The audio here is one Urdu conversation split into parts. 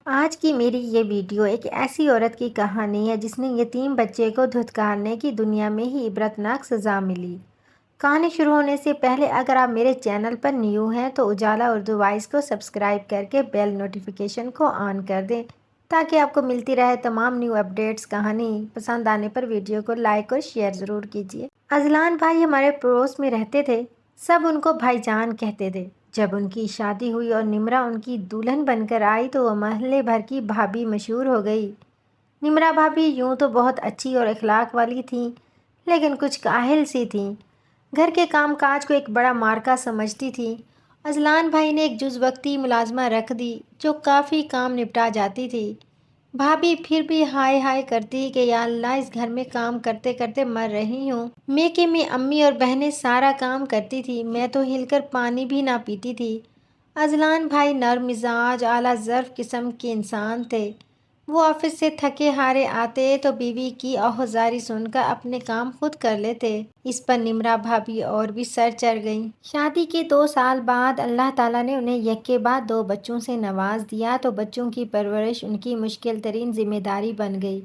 آج کی میری یہ ویڈیو ایک ایسی عورت کی کہانی ہے جس نے یتیم بچے کو دھتکارنے کی دنیا میں ہی عبرتناک سزا ملی۔ کہانی شروع ہونے سے پہلے اگر آپ میرے چینل پر نیو ہیں تو اجالا اردو وائس کو سبسکرائب کر کے بیل نوٹیفیکیشن کو آن کر دیں تاکہ آپ کو ملتی رہے تمام نیو اپڈیٹس۔ کہانی پسند آنے پر ویڈیو کو لائک اور شیئر ضرور کیجیے۔ اذلان بھائی ہمارے پڑوس میں رہتے تھے، سب ان کو بھائی جان کہتے تھے۔ جب ان کی شادی ہوئی اور نمرا ان کی دلہن بن کر آئی تو وہ محلے بھر کی بھابھی مشہور ہو گئی۔ نمرا بھابھی یوں تو بہت اچھی اور اخلاق والی تھیں، لیکن کچھ کاہل سی تھیں۔ گھر کے کام کاج کو ایک بڑا مارکا سمجھتی تھیں۔ اذلان بھائی نے ایک جز وقتی ملازمہ رکھ دی جو کافی کام نپٹا جاتی تھی۔ بھابھی پھر بھی ہائے ہائے کرتی کہ یا اللہ، اس گھر میں کام کرتے کرتے مر رہی ہوں۔ میکے میں امی اور بہنیں سارا کام کرتی تھی، میں تو ہل کر پانی بھی نہ پیتی تھی۔ اذلان بھائی نرم مزاج، اعلیٰ ظرف قسم کے انسان تھے۔ وہ آفس سے تھکے ہارے آتے تو بیوی کی آہوازاری سن کر اپنے کام خود کر لیتے۔ اس پر نمرا بھابھی اور بھی سر چڑھ گئیں۔ شادی کے 2 سال بعد اللہ تعالیٰ نے انہیں یک کے بعد 2 بچوں سے نواز دیا تو بچوں کی پرورش ان کی مشکل ترین ذمہ داری بن گئی۔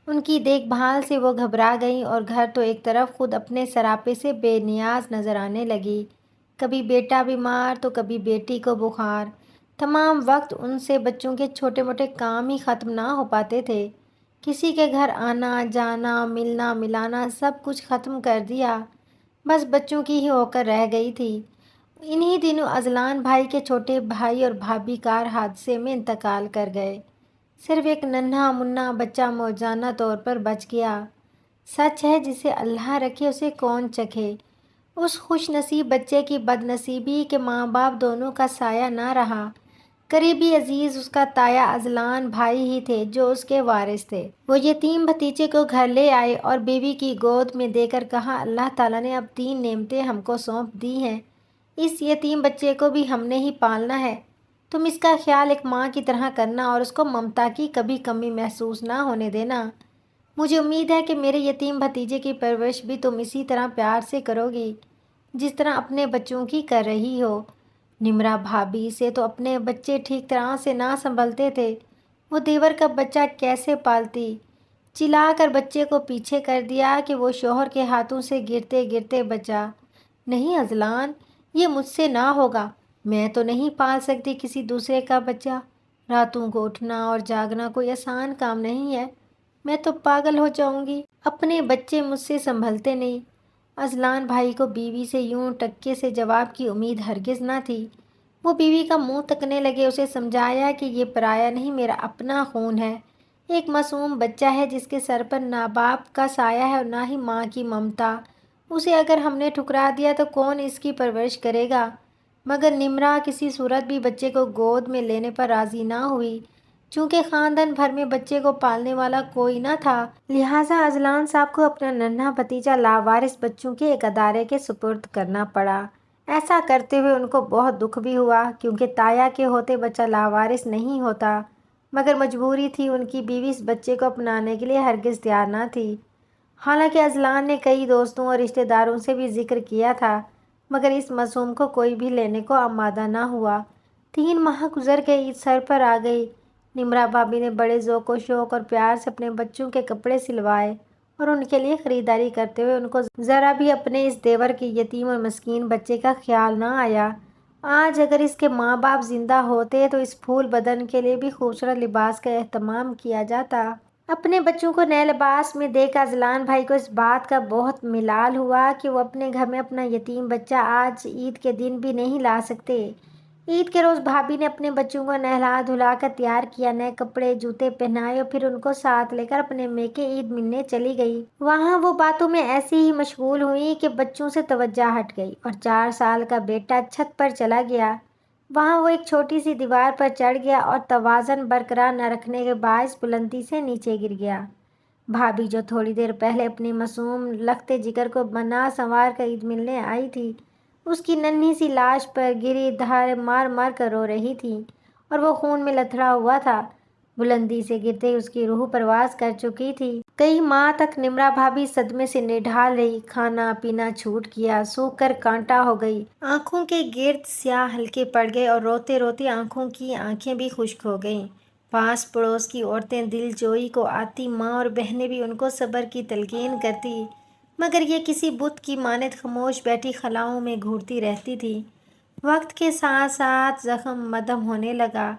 ان کی دیکھ بھال سے وہ گھبرا گئیں اور گھر تو ایک طرف خود اپنے سراپے سے بے نیاز نظر آنے لگی۔ کبھی بیٹا بیمار تو کبھی بیٹی کو بخار۔ تمام وقت ان سے بچوں کے چھوٹے موٹے کام ہی ختم نہ ہو پاتے تھے۔ کسی کے گھر آنا جانا، ملنا ملانا سب کچھ ختم کر دیا، بس بچوں کی ہی ہو کر رہ گئی تھی۔ انہی دنوں اذلان بھائی کے چھوٹے بھائی اور بھابھی کار حادثے میں انتقال کر گئے۔ صرف ایک ننھا منا بچہ موجزانہ طور پر بچ گیا۔ سچ ہے جسے اللہ رکھے اسے کون چکھے۔ اس خوش نصیب بچے کی بد نصیبی کہ ماں باپ دونوں کا سایہ نہ رہا۔ قریبی عزیز اس کا تایا اذلان بھائی ہی تھے جو اس کے وارث تھے۔ وہ یتیم بھتیجے کو گھر لے آئے اور بیوی کی گود میں دے کر کہا، اللہ تعالیٰ نے اب 3 نعمتیں ہم کو سونپ دی ہیں، اس یتیم بچے کو بھی ہم نے ہی پالنا ہے۔ تم اس کا خیال ایک ماں کی طرح کرنا اور اس کو ممتا کی کبھی کمی محسوس نہ ہونے دینا۔ مجھے امید ہے کہ میرے یتیم بھتیجے کی پرورش بھی تم اسی طرح پیار سے کرو گی جس طرح اپنے بچوں کی کر رہی ہو۔ نمرا بھابھی سے تو اپنے بچے ٹھیک طرح سے نہ سنبھلتے تھے، وہ دیور کا بچہ کیسے پالتی۔ چلا کر بچے کو پیچھے کر دیا کہ وہ شوہر کے ہاتھوں سے گرتے گرتے بچا۔ نہیں اذلان، یہ مجھ سے نہ ہوگا، میں تو نہیں پال سکتی کسی دوسرے کا بچہ۔ راتوں کو اٹھنا اور جاگنا کوئی آسان کام نہیں ہے، میں تو پاگل ہو جاؤں گی۔ اپنے بچے مجھ سے سنبھلتے نہیں۔ اذلان بھائی کو بیوی سے یوں ٹکے سے جواب کی امید ہرگز نہ تھی۔ وہ بیوی کا منہ تکنے لگے، اسے سمجھایا کہ یہ پرایا نہیں، میرا اپنا خون ہے، ایک معصوم بچہ ہے جس کے سر پر نہ باپ کا سایہ ہے اور نہ ہی ماں کی ممتا۔ اسے اگر ہم نے ٹھکرا دیا تو کون اس کی پرورش کرے گا؟ مگر نمرا کسی صورت بھی بچے کو گود میں لینے پر راضی نہ ہوئی۔ چونکہ خاندان بھر میں بچے کو پالنے والا کوئی نہ تھا، لہٰذا اذلان صاحب کو اپنا ننھا بھتیجا لاوارث بچوں کے ایک ادارے کے سپرد کرنا پڑا۔ ایسا کرتے ہوئے ان کو بہت دکھ بھی ہوا، کیونکہ تایا کے ہوتے بچہ لاوارث نہیں ہوتا، مگر مجبوری تھی، ان کی بیوی اس بچے کو اپنانے کے لیے ہرگز تیار نہ تھی۔ حالانکہ اذلان نے کئی دوستوں اور رشتہ داروں سے بھی ذکر کیا تھا، مگر اس معصوم کو کوئی بھی لینے کو آمادہ نہ ہوا۔ 3 ماہ گزر گئے، عید سر پر آ گئی۔ نمرا بھابھی نے بڑے ذوق و شوق اور پیار سے اپنے بچوں کے کپڑے سلوائے اور ان کے لیے خریداری کرتے ہوئے ان کو ذرا بھی اپنے اس دیور کے یتیم اور مسکین بچے کا خیال نہ آیا۔ آج اگر اس کے ماں باپ زندہ ہوتے تو اس پھول بدن کے لیے بھی خوبصورت لباس کا اہتمام کیا جاتا۔ اپنے بچوں کو نئے لباس میں دیکھ اذلان بھائی کو اس بات کا بہت ملال ہوا کہ وہ اپنے گھر میں اپنا یتیم بچہ آج عید کے دن بھی نہیں لا سکتے۔ عید کے روز بھابھی نے اپنے بچوں کو نہلا دھلا کر تیار کیا، نئے کپڑے جوتے پہنائے اور پھر ان کو ساتھ لے کر اپنے میکے عید ملنے چلی گئی۔ وہاں وہ باتوں میں ایسی ہی مشغول ہوئی کہ بچوں سے توجہ ہٹ گئی اور 4 سال کا بیٹا چھت پر چلا گیا۔ وہاں وہ ایک چھوٹی سی دیوار پر چڑھ گیا اور توازن برقرار نہ رکھنے کے باعث بلندی سے نیچے گر گیا۔ بھابھی جو تھوڑی دیر پہلے اپنی معصوم لخت جگر کو بنا سنوار کر عید ملنے آئی تھی، اس کی ننھی سی لاش پر گری دھاڑیں مار مار کر رو رہی تھی اور وہ خون میں لتھڑا ہوا تھا۔ بلندی سے گرتے ہی اس کی روح پرواز کر چکی تھی۔ کئی ماہ تک نمرا بھابھی صدمے سے نڈھال رہی، کھانا پینا چھوٹ گیا، سوکھ کر کانٹا ہو گئی، آنکھوں کے گرد سیاہ حلقے پڑ گئے اور روتے روتے آنکھوں کی آنکھیں بھی خشک ہو گئیں۔ پاس پڑوس کی عورتیں دل جوئی کو آتی، ماں اور بہنیں بھی ان کو صبر کی تلقین کرتی، مگر یہ کسی بت کی مانند خاموش بیٹھی خلاؤں میں گھورتی رہتی تھی۔ وقت کے ساتھ ساتھ زخم مدھم ہونے لگا۔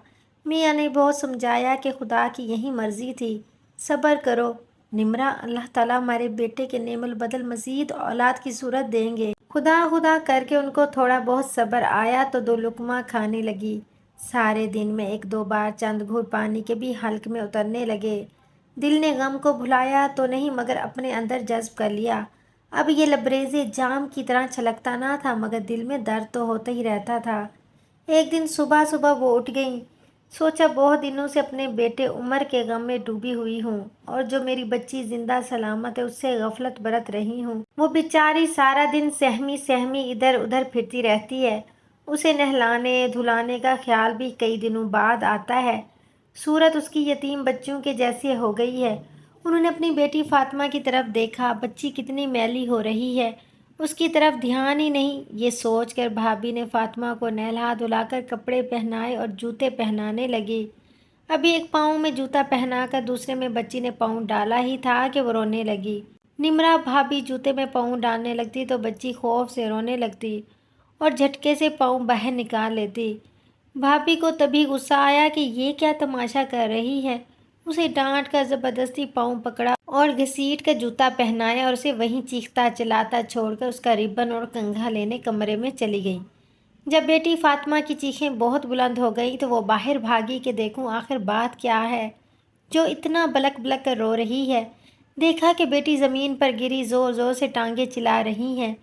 میاں نے بہت سمجھایا کہ خدا کی یہی مرضی تھی، صبر کرو نمرا، اللہ تعالیٰ ہمارے بیٹے کے نعم البدل مزید اولاد کی صورت دیں گے۔ خدا خدا کر کے ان کو تھوڑا بہت صبر آیا تو 2 لقمہ کھانے لگی۔ سارے دن میں 1-2 بار چند گھونٹ پانی کے بھی حلق میں اترنے لگے۔ دل نے غم کو بھلایا تو نہیں مگر اپنے اندر جذب کر لیا۔ اب یہ لبریز جام کی طرح چھلکتا نہ تھا مگر دل میں درد تو ہوتا ہی رہتا تھا۔ ایک دن صبح صبح وہ اٹھ گئیں۔ سوچا بہت دنوں سے اپنے بیٹے عمر کے غم میں ڈوبی ہوئی ہوں اور جو میری بچی زندہ سلامت ہے اس سے غفلت برت رہی ہوں۔ وہ بیچاری سارا دن سہمی سہمی ادھر ادھر پھرتی رہتی ہے۔ اسے نہلانے دھلانے کا خیال بھی کئی دنوں بعد آتا ہے۔ صورت اس کی یتیم بچوں کے جیسی ہو گئی ہے۔ انہوں نے اپنی بیٹی فاطمہ کی طرف دیکھا، بچی کتنی میلی ہو رہی ہے، اس کی طرف دھیان ہی نہیں۔ یہ سوچ کر بھابھی نے فاطمہ کو نہلا دھلا کر کپڑے پہنائے اور جوتے پہنانے لگی۔ ابھی ایک پاؤں میں جوتا پہنا کر دوسرے میں بچی نے پاؤں ڈالا ہی تھا کہ وہ رونے لگی۔ نمرا بھابھی جوتے میں پاؤں ڈالنے لگتی تو بچی خوف سے رونے لگتی اور جھٹکے سے پاؤں باہر نکال لیتی۔ بھابھی کو تبھی غصہ آیا کہ یہ کیا تماشا کر رہی ہے۔ اسے ڈانٹ کر زبردستی پاؤں پکڑا اور گھسیٹ کر جوتا پہنایا اور اسے وہیں چیختا چلاتا چھوڑ کر اس کا ربن اور کنگھا لینے کمرے میں چلی گئی۔ جب بیٹی فاطمہ کی چیخیں بہت بلند ہو گئی تو وہ باہر بھاگی کہ دیکھوں آخر بات کیا ہے جو اتنا بلک بلک کر رو رہی ہے۔ دیکھا کہ بیٹی زمین پر گری زور زور سے ٹانگیں چلا رہی ہیں۔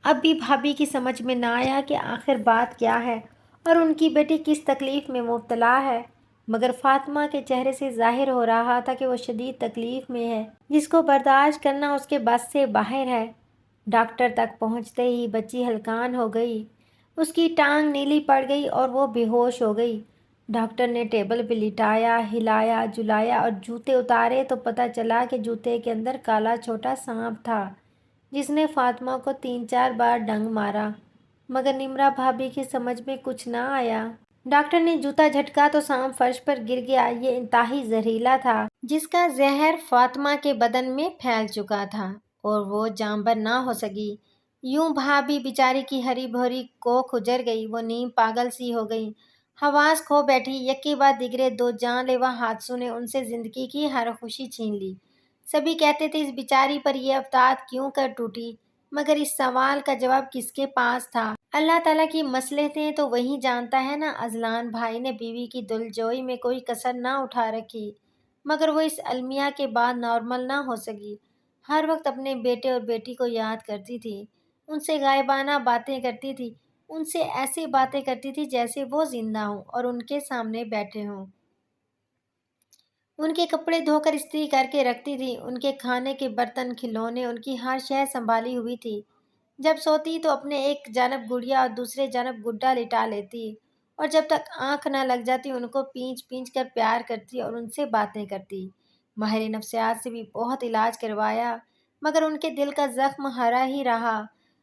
اب بھی بھابھی کی سمجھ میں نہ آیا کہ آخر بات کیا ہے اور ان کی بیٹی کس تکلیف میں مبتلا ہے، مگر فاطمہ کے چہرے سے ظاہر ہو رہا تھا کہ وہ شدید تکلیف میں ہے جس کو برداشت کرنا اس کے بس سے باہر ہے۔ ڈاکٹر تک پہنچتے ہی بچی ہلکان ہو گئی، اس کی ٹانگ نیلی پڑ گئی اور وہ بے ہوش ہو گئی۔ ڈاکٹر نے ٹیبل پہ لٹایا، ہلایا جلایا اور جوتے اتارے تو پتہ چلا کہ جوتے کے اندر کالا چھوٹا سانپ تھا جس نے فاطمہ کو 3-4 بار ڈنگ مارا، مگر نمرا بھابھی کی سمجھ میں کچھ نہ آیا۔ ڈاکٹر نے جوتا جھٹکا تو سانپ فرش پر گر گیا۔ یہ انتہائی زہریلا تھا جس کا زہر فاطمہ کے بدن میں پھیل چکا تھا اور وہ جانبر نہ ہو سکی۔ یوں بھابھی بیچاری کی ہری بھری کوکھ اجڑ گئی، وہ نیم پاگل سی ہو گئی، حواس کھو بیٹھی۔ یکے بعد دیگرے 2 جان لیوا حادثوں نے ان سے زندگی کی ہر خوشی چھین لی۔ سبھی کہتے تھے اس بیچاری پر یہ افتاد کیوں کر ٹوٹی، مگر اس سوال کا جواب کس کے پاس تھا؟ اللہ تعالیٰ کی مصلحتیں تو وہی جانتا ہے نا۔ اذلان بھائی نے بیوی کی دلجوئی میں کوئی کسر نہ اٹھا رکھی، مگر وہ اس المیہ کے بعد نارمل نہ ہو سکی۔ ہر وقت اپنے بیٹے اور بیٹی کو یاد کرتی تھی، ان سے غائبانہ باتیں کرتی تھی، ان سے ایسی باتیں کرتی تھی جیسے وہ زندہ ہوں اور ان کے سامنے بیٹھے ہوں۔ ان کے کپڑے دھو کر استری کر کے رکھتی تھی، ان کے کھانے کے برتن کھلونے ان کی ہر شے سنبھالی ہوئی تھی۔ جب سوتی تو اپنے ایک جانب گڑیا اور دوسرے جانب گڈا لٹا لیتی اور جب تک آنکھ نہ لگ جاتی ان کو پینچ پینچ کر پیار کرتی اور ان سے باتیں کرتی۔ ماہر نفسیات سے بھی بہت علاج کروایا مگر ان کے دل کا زخم ہرا ہی رہا۔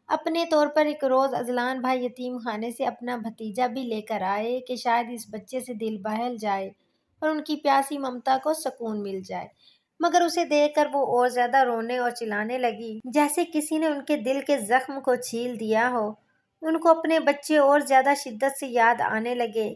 اپنے طور پر ایک روز اذلان بھائی یتیم خانے سے اپنا بھتیجا بھی لے کر آئے کہ شاید اس بچے سے دل بہل جائے اور ان کی پیاسی ممتا کو سکون مل جائے، مگر اسے دیکھ کر وہ اور زیادہ رونے اور چلانے لگی جیسے کسی نے ان کے دل کے زخم کو چھیل دیا ہو۔ ان کو اپنے بچے اور زیادہ شدت سے یاد آنے لگے۔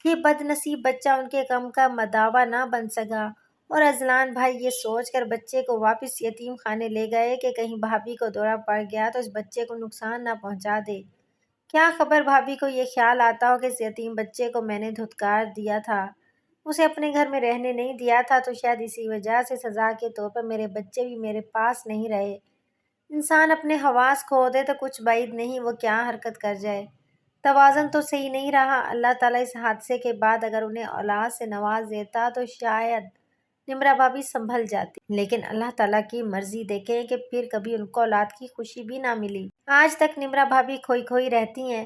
یہ بد نصیب بچہ ان کے غم کا مداوا نہ بن سکا اور اذلان بھائی یہ سوچ کر بچے کو واپس یتیم خانے لے گئے کہ کہیں بھابھی کو دورہ پڑ گیا تو اس بچے کو نقصان نہ پہنچا دے۔ کیا خبر بھابھی کو یہ خیال آتا ہو کہ اس یتیم بچے کو میں نے دھتکار دیا تھا، اسے اپنے گھر میں رہنے نہیں دیا تھا، تو شاید اسی وجہ سے سزا کے طور پر میرے بچے بھی میرے پاس نہیں رہے۔ انسان اپنے حواس کھو دے تو کچھ بعید نہیں وہ کیا حرکت کر جائے۔ توازن تو صحیح نہیں رہا۔ اللہ تعالیٰ اس حادثے کے بعد اگر انہیں اولاد سے نواز دیتا تو شاید نمرا بھابھی سنبھل جاتی، لیکن اللہ تعالیٰ کی مرضی دیکھیں کہ پھر کبھی ان کو اولاد کی خوشی بھی نہ ملی۔ آج تک نمرا بھابھی کھوئی کھوئی رہتی ہیں۔